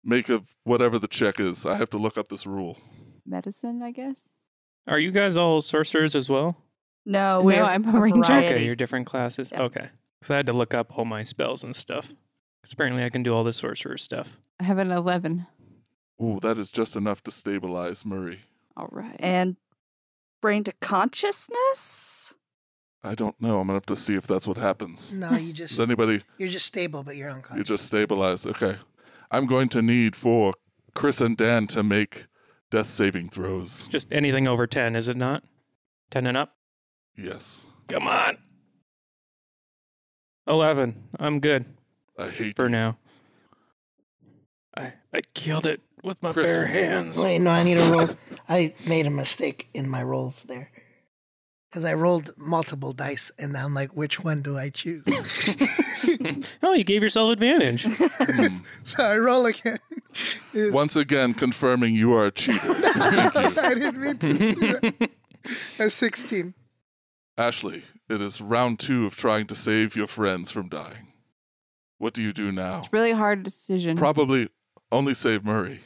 Make a whatever the check is. I have to look up this rule. Medicine, I guess. Are you guys all sorcerers as well? No, No, I'm a ranger. variety. Okay, you're different classes. Yeah. Okay. Because I had to look up all my spells and stuff. 'Cause apparently I can do all the sorcerer stuff. I have an 11. Ooh, that is just enough to stabilize Murray. All right. And bring to consciousness? I don't know. I'm gonna have to see if that's what happens. No, you just Does anybody? you're just stable, but you're You unconscious. just stabilize. Okay. I'm going to need for Chris and Dan to make death saving throws. Just anything over 10, is it not? 10 and up? Yes. Come on. 11. I'm good I hate for you. now. I killed it with my Chris. bare hands. Wait, no, I need to roll. I made a mistake in my rolls there. Because I rolled multiple dice, and I'm like, which one do I choose? Oh, you gave yourself advantage. Hmm. So I roll again. It's- Once again, confirming you are a cheater. Thank you. I didn't mean to do that. A 16. Ashley, it is round 2 of trying to save your friends from dying. What do you do now? It's really hard decision. Probably only save Murray.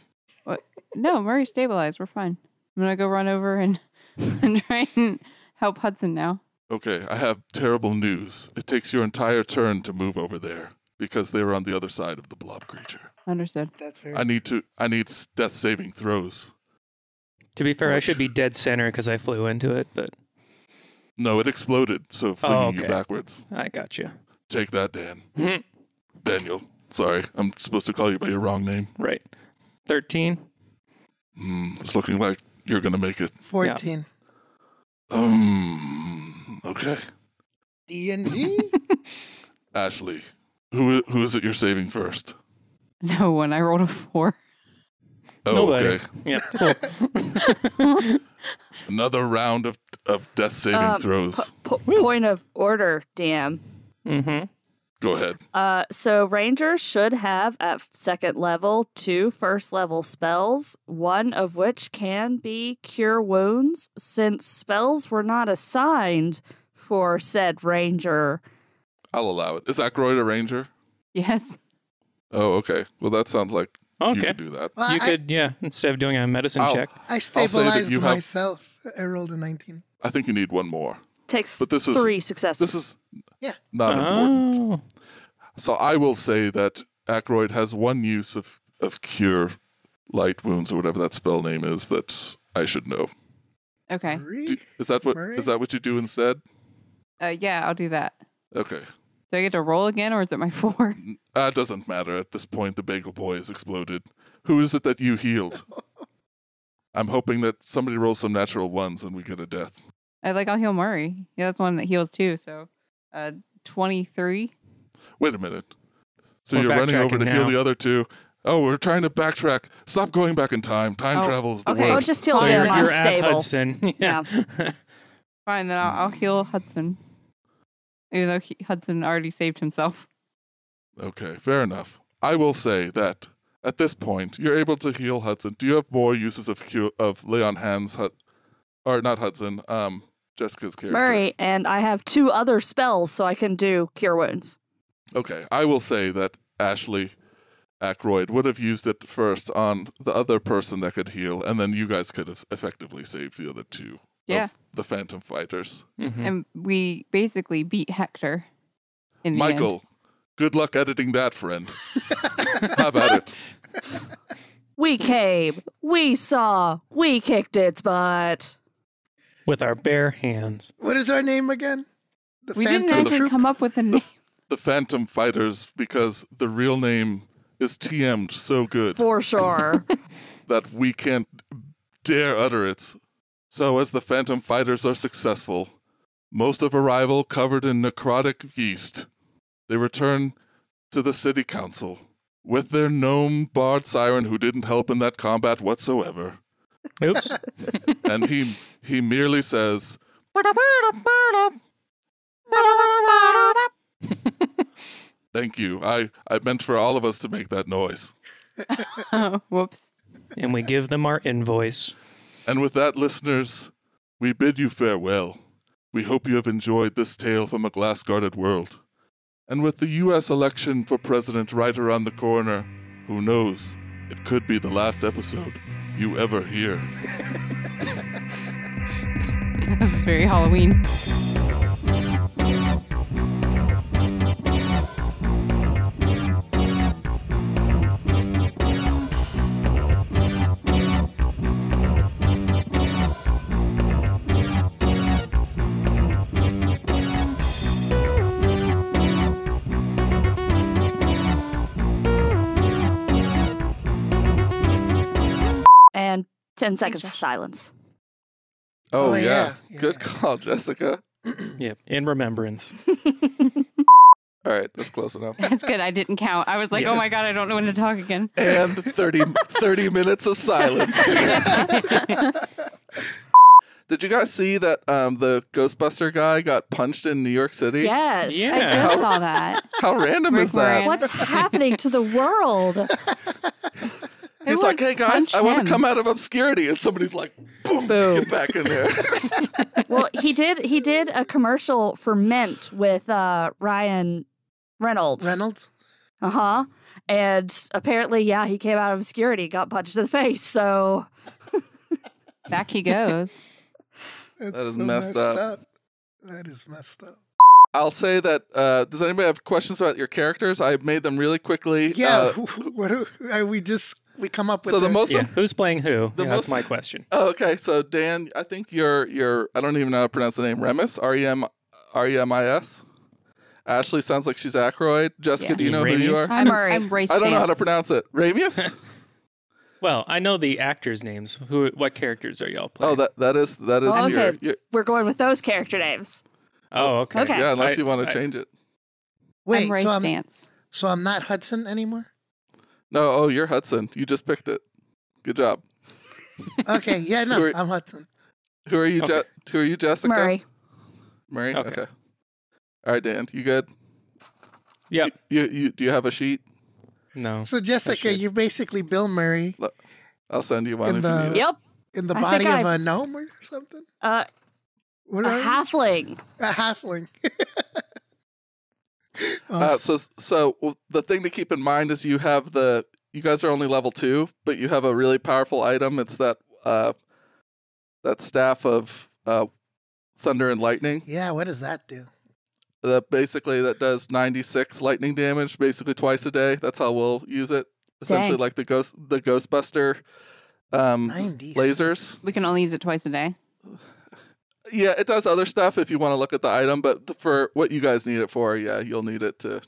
No, Murray stabilized. We're fine. I'm gonna go run over and, and try and help Hudson now. Okay, I have terrible news. It takes your entire turn to move over there because they were on the other side of the blob creature. Understood. That's very. I need death saving throws. To be fair, I should be dead center because I flew into it, but No, it exploded, so flinging you okay. backwards. I got you. Take that, Dan. Daniel. Sorry, I'm supposed to call you by your wrong name. Right. 13. It's looking like you're gonna make it. 14. Okay. D&D? Ashley, who is it you're saving first? No one. I rolled a 4. Oh, Nobody. okay. Yeah. Cool. Another round of death saving throws. Point of order, damn. Mm-hmm. Go ahead. So Rangers should have at second level 2 first level spells, one of which can be Cure Wounds, since spells were not assigned for said Ranger. I'll allow it. Is Ackroyd a ranger? Yes. Oh, okay. Well, that sounds like You Okay. could do that. Well, You could, instead of doing a medicine I'll- check. I say that stabilized you have- myself. I rolled a 19. I think you need one more. Takes But this is- 3 successes. This is Yeah. not important. Oh. So I will say that Ackroyd has one use of cure light wounds or whatever that spell name is that I should know. Okay. Is that what Murray? you do instead? Yeah, I'll do that. Okay. Do I get to roll again, or is it my 4? It doesn't matter at this point. The bagel boy has exploded. Who is it that you healed? I'm hoping that somebody rolls some natural ones and we get a death. I'll heal Murray. Yeah, that's one that heals too. So, 23. Wait a minute. So We're you're running over to backtracking heal now. the other two. Oh, we're trying to backtrack. Stop going back in time. Time Oh, travel is the okay. Oh, worst. just heal So him. you're I'm at stable. Hudson. Yeah. Fine, then I'll heal Hudson. Even though Hudson already saved himself. Okay, fair enough. I will say that at this point, you're able to heal Hudson. Do you have more uses of lay on hands, or not Hudson? Jessica's character. Murray, and I have 2 other spells, so I can do cure wounds. Okay, I will say that Ashley Ackroyd would have used it first on the other person that could heal, and then you guys could have effectively saved the other 2 Yeah. of the Phantom Fighters. Mhm. And we basically beat Hector in the Michael, good luck editing that, friend. Have at it. We came, we saw, we kicked its butt. With our bare hands. What is our name again? The end. We didn't Phantom actually Troop? come up with a name. The Phantom Fighters, because the real name is TM'd so good For sure. that we can't dare utter it. So as the Phantom Fighters are successful, most of arrival covered in necrotic yeast, they return to the city council with their gnome bard siren who didn't help in that combat whatsoever. Oops. And he merely says, "Thank you. I meant for all of us to make that noise." Oh, whoops. And we give them our invoice. And with that, listeners, we bid you farewell. We hope you have enjoyed this tale from a glass-guarded world. And with the U.S. election for president right around the corner, who knows, it could be the last episode you ever hear. This is very Halloween. And 10 seconds of silence. Oh, Oh, yeah. yeah. Good Yeah. call, Jessica. Yep. In remembrance. All right, that's close enough. That's good. I didn't count. I was like, Yeah. oh my God, I don't know when to talk again. And 30 minutes of silence. Did you guys see that the Ghostbuster guy got punched in New York City? Yes. Yeah. I just saw that. How random Rick is that? Moran. What's happening to the world? He's like, hey guys, punch I want him. to come out of obscurity. And somebody's like, boom, Boom. get back in there. Well, he did a commercial for Mint with Ryan Reynolds. Reynolds? Uh-huh. And apparently, yeah, he came out of obscurity, got punched in the face. So Back he goes. That's is so messed up. That is messed up. I'll say that, does anybody have questions about your characters? I made them really quickly. Yeah, we come up with so the most Yeah. Who's playing who? The Yeah, that's most- my question. Oh, okay. So Dan, I think you're I don't even know how to pronounce the name. Remus? R-E-M-I-S? Ashley sounds like she's Ackroyd. Jessica, Yeah. do you know who you Ramius? are? I'm Murray. I'm Ray I don't know how to Stantz. pronounce it. Ramius? Well, I know the actors' names. What characters are y'all playing? Oh, that is Oh, your, okay, we're going with those character names. Oh, okay. Okay. yeah, unless you want to I- change it. Wait, I'm Ray Stantz. so I'm not Hudson anymore? No, oh, you're Hudson. You just picked it. Good job. Okay, yeah, Who no, are- I'm Hudson. Who are you? Okay. Who are you, Jessica? Murray. Murray. Okay. Okay. All right, Dan. You good? Yep. You do you have a sheet? No. So Jessica, should. you're basically Bill Murray I'll send you one In if the- you need it. Yep. in the I body think of I- a gnome or something? A What are you? halfling. A halfling. Oh, So the thing to keep in mind is you have the you guys are only level 2, but you have a really powerful item. It's that staff of thunder and lightning. Yeah, what does that do? That does 96 lightning damage, basically twice a day. That's how we'll use it. Essentially, Dang. like the Ghostbuster 90s. lasers. We can only use it twice a day. Yeah, it does other stuff if you want to look at the item, but for what you guys need it for, yeah, you'll need it to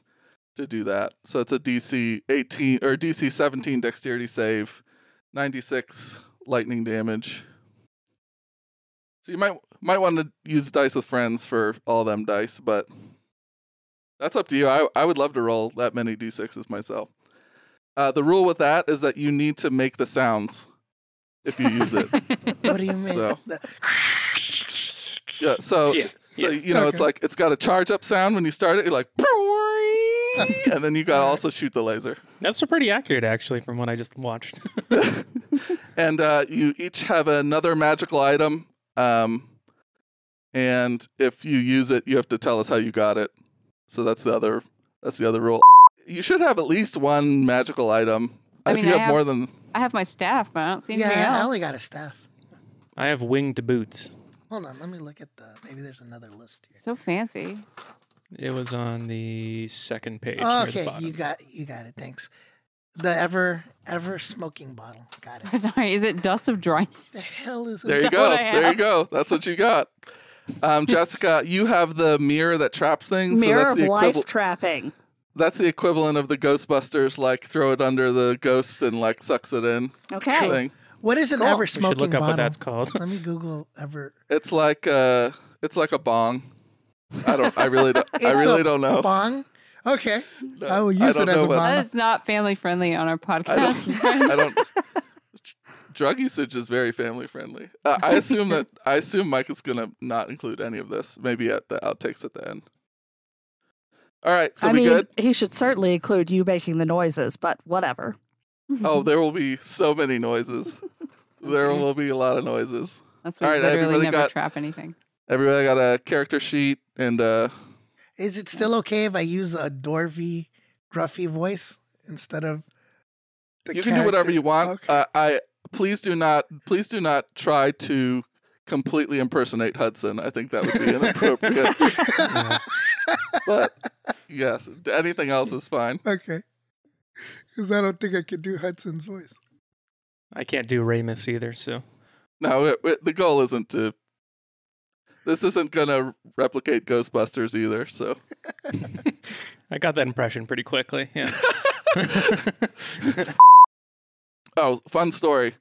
do that. So it's a DC 18 or DC 17 dexterity save, 96 lightning damage. So you might want to use dice with friends for all them dice, but that's up to you. I would love to roll that many d6s myself. The rule with that is that you need to make the sounds if you use it. What do you mean? So- Yeah, so you know, it's Okay. like it's got a charge up sound when you start it. You're like, and then you got to also shoot the laser. That's pretty accurate, actually, from what I just watched. And you each have another magical item. And if you use it, you have to tell us how you got it. So that's the other rule. You should have at least one magical item. I If mean, you I have have- more than I have my staff, but I don't see anything Yeah, I else. only got a staff. I have winged boots. Hold on, let me look at maybe there's another list here. So fancy. It was on the second page. near the Okay, bottom. you got it. Thanks. The ever smoking bottle. Got it. Sorry, is it dust of dryness? The hell is there it? you that go. what I There you have? go. That's what you got. Jessica, you have the mirror that traps things. Mirror so of that's the life trapping. That's the equivalent of the Ghostbusters, like throw it under the ghost and like sucks it in Okay. thing. What is an Cool. ever We should smoking look up bottle? what that's called. Let me Google ever. It's like a bong. I really don't know. Bong. Okay, No, I will use don't it as know a what- bong. That is not family friendly on our I podcast. don't. Drug usage is very family friendly. I assume Mike is gonna not include any of this. Maybe at the outtakes at the end. All right, so I we mean, good? he should certainly include you making the noises, but whatever. Oh, there will be so many noises. There will be a lot of noises. That's why All we right, literally everybody never got- trap anything. Everybody got a character sheet and Is it still okay if I use a dwarfy, gruffy voice instead of the you can do whatever character? you want. Okay. Please do not try to completely impersonate Hudson. I think that would be inappropriate. Yeah. But yes, anything else is fine. Okay. Because I don't think I could do Hudson's voice. I can't do Ramus either, so No, the goal isn't to. This isn't gonna replicate Ghostbusters either. So I got that impression pretty quickly. Yeah. oh, fun story.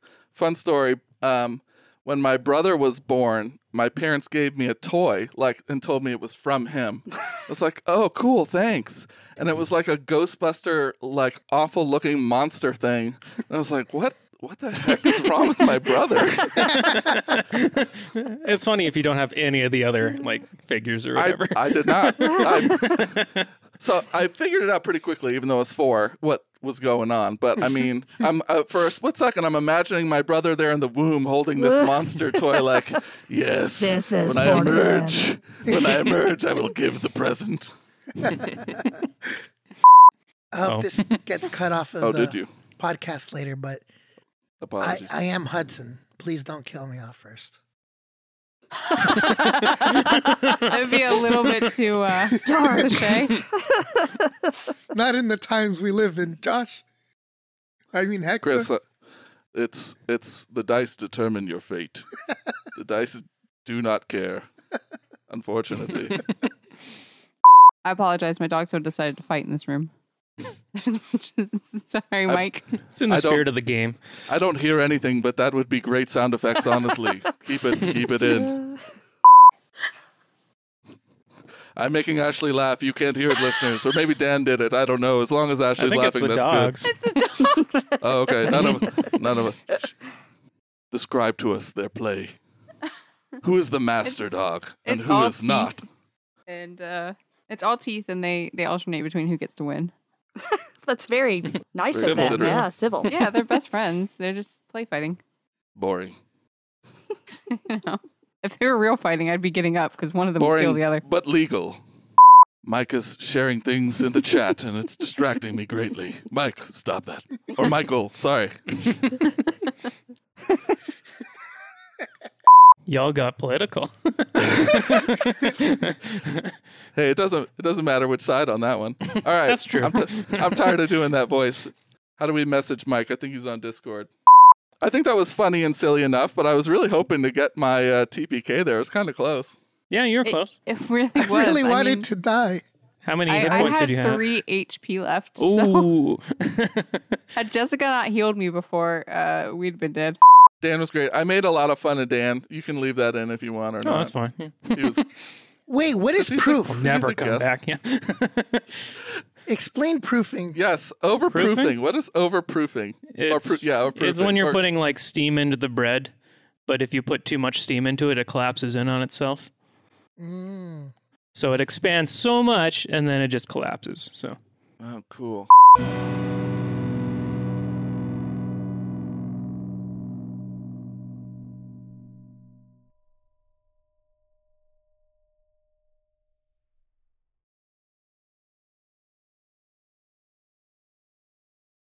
When my brother was born, my parents gave me a toy, and told me it was from him. I was like, "Oh, cool, thanks." And it was like a Ghostbuster, like awful looking monster thing. And I was like, "What the heck is wrong with my brother?" It's funny if you don't have any of the other like figures or whatever. I did not. So I figured it out pretty quickly, even though it's 4, what was going on. But I mean, I'm for a split second, I'm imagining my brother there in the womb holding this monster toy, like, yes, This is when I for emerge, I will give the present. I hope Oh. this gets cut off of Oh, the did you? podcast later, but Apologies. I am Hudson. Please don't kill me off first. That would be a little bit too Dark. cliche. Not in the times we live in, Josh. I mean, Hector. Chris, it's the dice determine your fate. The dice do not care, unfortunately. I apologize. My dogs have decided to fight in this room. Sorry, Mike. It's in the I don't- spirit of the game. I don't hear anything, but that would be great sound effects, honestly. Keep it in. I'm making Ashley laugh. You can't hear it, listeners. Or maybe Dan did it. I don't know. As long as I Ashley's think it's laughing, the that's dogs. good. Oh, okay. None of it. Describe to us their play. Who is the master dog and it's who all is not? And it's all teeth, and they alternate between who gets to win. That's very nice Very of them. considerate. Yeah, civil. Yeah, they're best friends. They're just play fighting. Boring. You know? If they were real fighting, I'd be getting up because one of them would kill Boring, the other. but legal. Mike is sharing things in the chat, and it's distracting me greatly. Mike, stop that. Or Michael, sorry. Y'all got political. Hey, it doesn't matter which side on that one. All right. That's true. I'm tired of doing that voice. How do we message Mike? I think he's on Discord. I think that was funny and silly enough, but I was really hoping to get my TPK there. It was kind of close. Yeah, you were close. It really was. I really I wanted mean, to die. How many I hit points had did you have? 3 HP left. So Ooh. had Jessica not healed me before, we'd been dead. Dan was great. I made a lot of fun of Dan. You can leave that in if you want or No, not. that's fine. Yeah. He was, Wait, what is He's proof? like- Never a come guest. back. Yeah. Explain proofing. yes, overproofing. Proofing? What is overproofing? Overproofing. It's when you're putting like steam into the bread, but if you put too much steam into it, it collapses in on itself. Mm. So it expands so much, and then it just collapses. So Oh, cool.